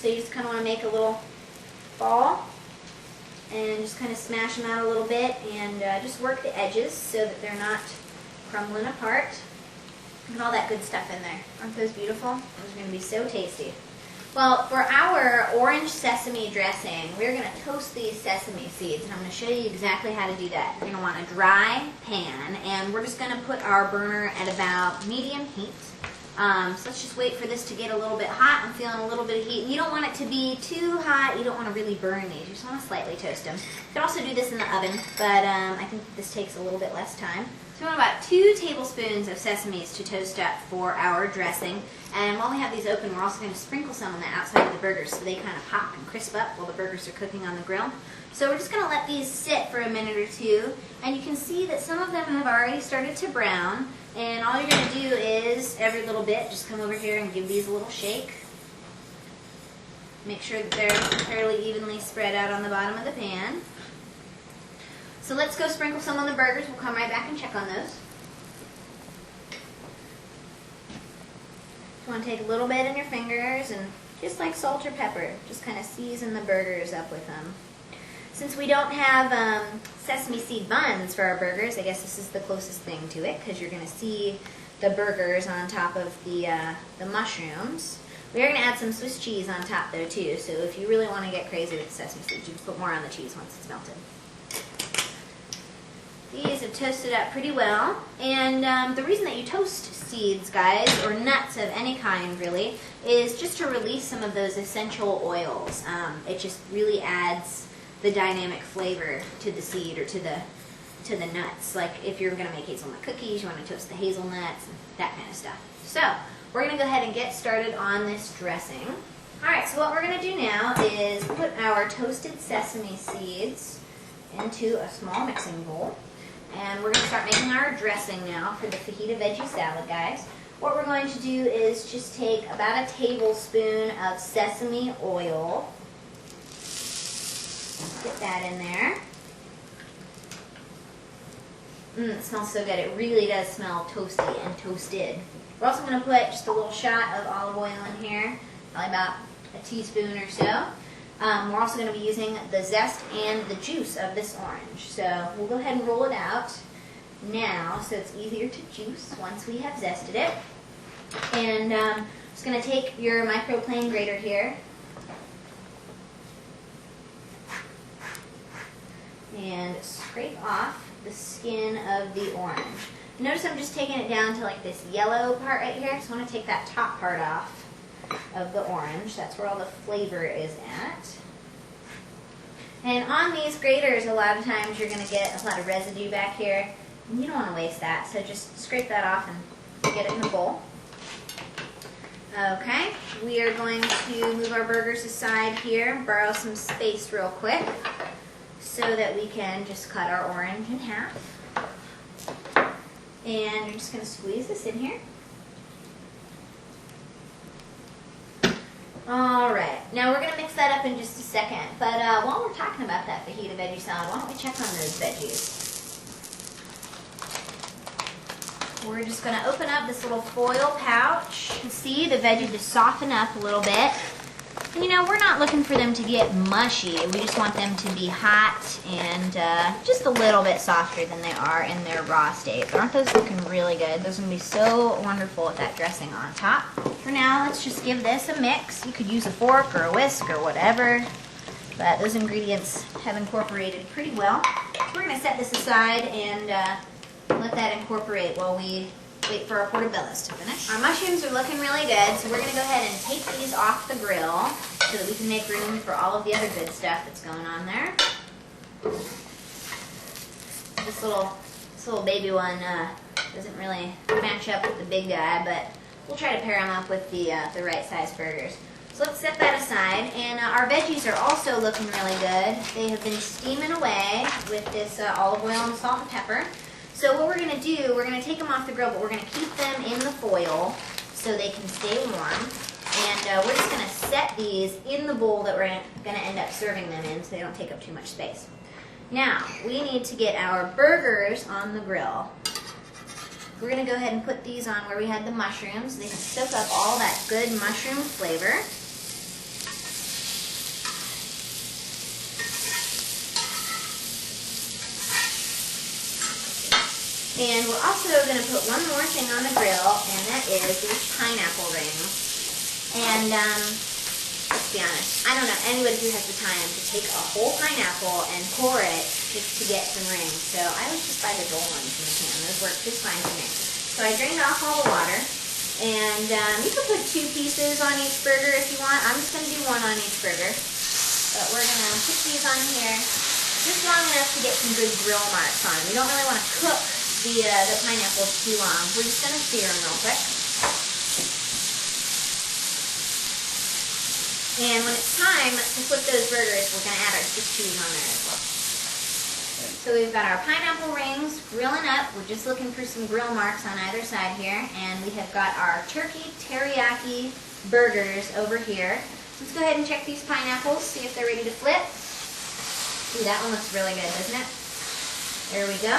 So you just kind of want to make a little ball and just kind of smash them out a little bit and just work the edges so that they're not crumbling apart. Look at all that good stuff in there. Aren't those beautiful? Those are going to be so tasty. Well, for our orange sesame dressing, we're going to toast these sesame seeds, and I'm going to show you exactly how to do that. You're going to want a dry pan, and we're just going to put our burner at about medium heat. So let's just wait for this to get a little bit hot. I'm feeling a little bit of heat. You don't want it to be too hot. You don't want to really burn these. You just want to slightly toast them. You can also do this in the oven, but I think this takes a little bit less time. So we want about 2 tablespoons of sesames to toast up for our dressing. And while we have these open, we're also going to sprinkle some on the outside of the burgers so they kind of pop and crisp up while the burgers are cooking on the grill. So we're just going to let these sit for a minute or two. And you can see that some of them have already started to brown. And all you're going to do is, every little bit, just come over here and give these a little shake. Make sure that they're fairly evenly spread out on the bottom of the pan. So let's go sprinkle some on the burgers. We'll come right back and check on those. You want to take a little bit in your fingers and just like salt or pepper, just kind of season the burgers up with them. Since we don't have sesame seed buns for our burgers, I guess this is the closest thing to it because you're going to see the burgers on top of the mushrooms. We are going to add some Swiss cheese on top though too, so if you really want to get crazy with the sesame seeds, you can put more on the cheese once it's melted. These have toasted up pretty well, and the reason that you toast seeds, guys, or nuts of any kind really, is just to release some of those essential oils. It just really adds the dynamic flavor to the seed or to the nuts. Like if you're going to make hazelnut cookies, you want to toast the hazelnuts and that kind of stuff. So we're going to go ahead and get started on this dressing. Alright, so what we're going to do now is put our toasted sesame seeds into a small mixing bowl. And we're going to start making our dressing now for the fajita veggie salad, guys. What we're going to do is just take about a tablespoon of sesame oil. Get that in there. It smells so good. It really does smell toasty and toasted. We're also going to put just a little shot of olive oil in here, probably about a teaspoon or so. We're also going to be using the zest and the juice of this orange. So we'll go ahead and roll it out now so it's easier to juice once we have zested it. And I'm just going to take your microplane grater here and scrape off the skin of the orange. Notice I'm just taking it down to like this yellow part right here. So I want to take that top part off of the orange. That's where all the flavor is at. And on these graters, a lot of times you're going to get a lot of residue back here. And you don't want to waste that, so just scrape that off and get it in the bowl. Okay, we are going to move our burgers aside here, borrow some space real quick so that we can just cut our orange in half. And you're just going to squeeze this in here. Alright, now we're going to mix that up in just a second, but while we're talking about that fajita veggie salad, why don't we check on those veggies? We're just going to open up this little foil pouch. You can see the veggies just soften up a little bit. And you know, we're not looking for them to get mushy, we just want them to be hot and just a little bit softer than they are in their raw state. But aren't those looking really good? Those are going to be so wonderful with that dressing on top. For now, let's just give this a mix. You could use a fork or a whisk or whatever, but those ingredients have incorporated pretty well. We're going to set this aside and let that incorporate while we wait for our portabellas to finish. Our mushrooms are looking really good, so we're going to go ahead and take these off the grill so that we can make room for all of the other good stuff that's going on there. This little baby one doesn't really match up with the big guy, but we'll try to pair them up with the right size burgers. So let's set that aside, and our veggies are also looking really good. They have been steaming away with this olive oil and salt and pepper. So what we're going to do, we're going to take them off the grill, but we're going to keep them in the foil so they can stay warm. And we're just going to set these in the bowl that we're going to end up serving them in so they don't take up too much space. Now, we need to get our burgers on the grill. We're going to go ahead and put these on where we had the mushrooms so they can soak up all that good mushroom flavor. And we're also going to put one more thing on the grill, and that is these pineapple rings. And let's be honest, I don't know anybody who has the time to take a whole pineapple and core it just to get some rings. So I always just buy the dull ones in the can. Those work just fine for me. So I drained off all the water. And you can put 2 pieces on each burger if you want. I'm just going to do 1 on each burger. But we're going to put these on here just long enough to get some good grill marks on them. We don't really want to cook the pineapples too long. We're just going to sear them real quick. And when it's time to flip those burgers, we're going to add our Swiss cheese on there as well. So we've got our pineapple rings grilling up. We're just looking for some grill marks on either side here. And we have got our turkey teriyaki burgers over here. Let's go ahead and check these pineapples, see if they're ready to flip. Ooh, that one looks really good, doesn't it? There we go.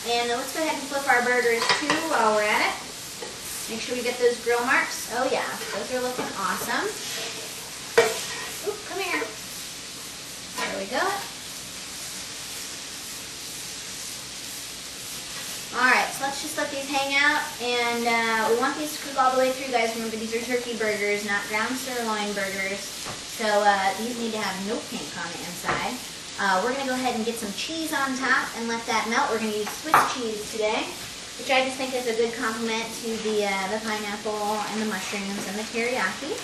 And then let's go ahead and flip our burgers too while we're at it. Make sure we get those grill marks. Oh yeah, those are looking awesome. Ooh, come here. There we go. Alright, so let's just let these hang out, and we want these to cook all the way through, guys. Remember, these are turkey burgers, not ground sirloin burgers, so these need to have no pink on the inside. We're going to go ahead and get some cheese on top and let that melt. We're going to use Swiss cheese today, which I just think is a good complement to the pineapple and the mushrooms and the teriyaki.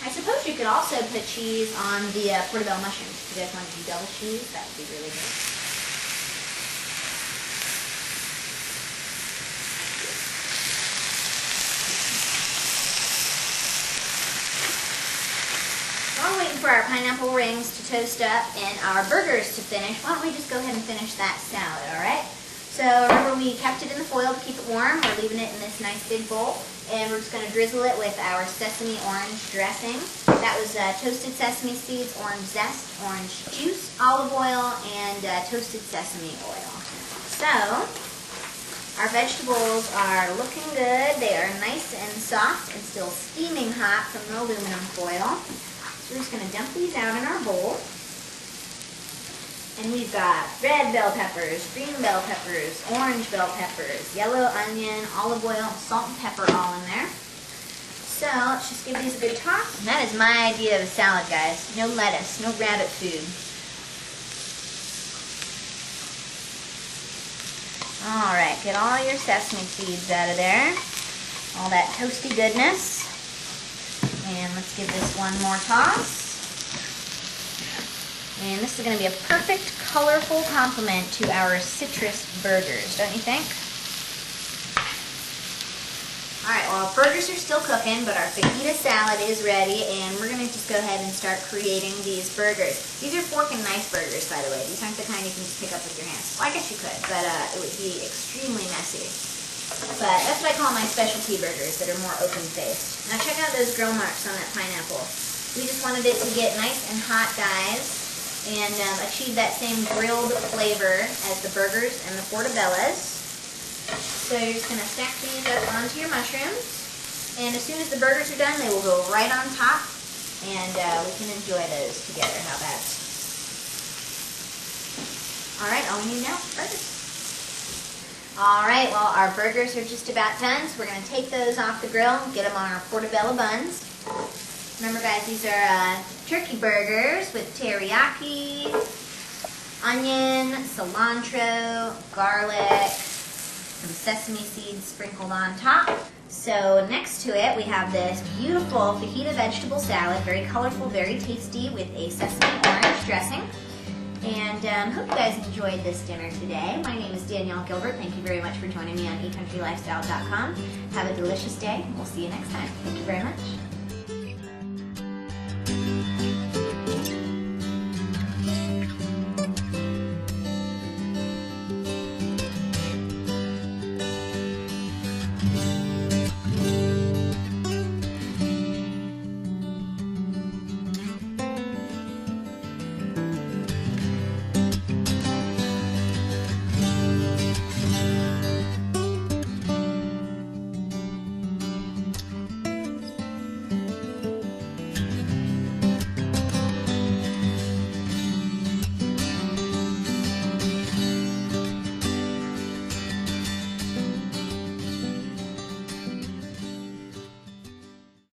I suppose you could also put cheese on the portobello mushrooms. If you guys want to do double cheese, that would be really good. While we're waiting for our pineapple rings to toast up and our burgers to finish, why don't we just go ahead and finish that salad, alright? So remember, we kept it in the foil to keep it warm. We're leaving it in this nice big bowl. And we're just going to drizzle it with our sesame orange dressing. That was toasted sesame seeds, orange zest, orange juice, olive oil, and toasted sesame oil. So, our vegetables are looking good. They are nice and soft and still steaming hot from the aluminum foil. So we're just going to dump these out in our bowl. And we've got red bell peppers, green bell peppers, orange bell peppers, yellow onion, olive oil, salt and pepper all in there. So let's just give these a good toss. And that is my idea of a salad, guys. No lettuce, no rabbit food. Alright, get all your sesame seeds out of there. All that toasty goodness. And let's give this one more toss. And this is going to be a perfect, colorful complement to our citrus burgers, don't you think? Alright, well, our burgers are still cooking, but our fajita salad is ready, and we're going to just go ahead and start creating these burgers. These are fork and knife burgers, by the way. These aren't the kind you can just pick up with your hands. Well, I guess you could, but it would be extremely messy. But that's what I call my specialty burgers that are more open-faced. Now check out those grill marks on that pineapple. We just wanted it to get nice and hot, guys, and achieve that same grilled flavor as the burgers and the portabellas. So you're just going to stack these up onto your mushrooms, and as soon as the burgers are done, they will go right on top, and we can enjoy those together. How about it? Alright, all we need now is burgers. Alright, well, our burgers are just about done, so we're going to take those off the grill and get them on our portabella buns. Remember, guys, these are turkey burgers with teriyaki, onion, cilantro, garlic, some sesame seeds sprinkled on top. So next to it, we have this beautiful fajita vegetable salad, very colorful, very tasty, with a sesame orange dressing. And hope you guys enjoyed this dinner today. My name is Danielle Gilbert. Thank you very much for joining me on eCountryLifestyle.com. Have a delicious day. We'll see you next time. Thank you very much.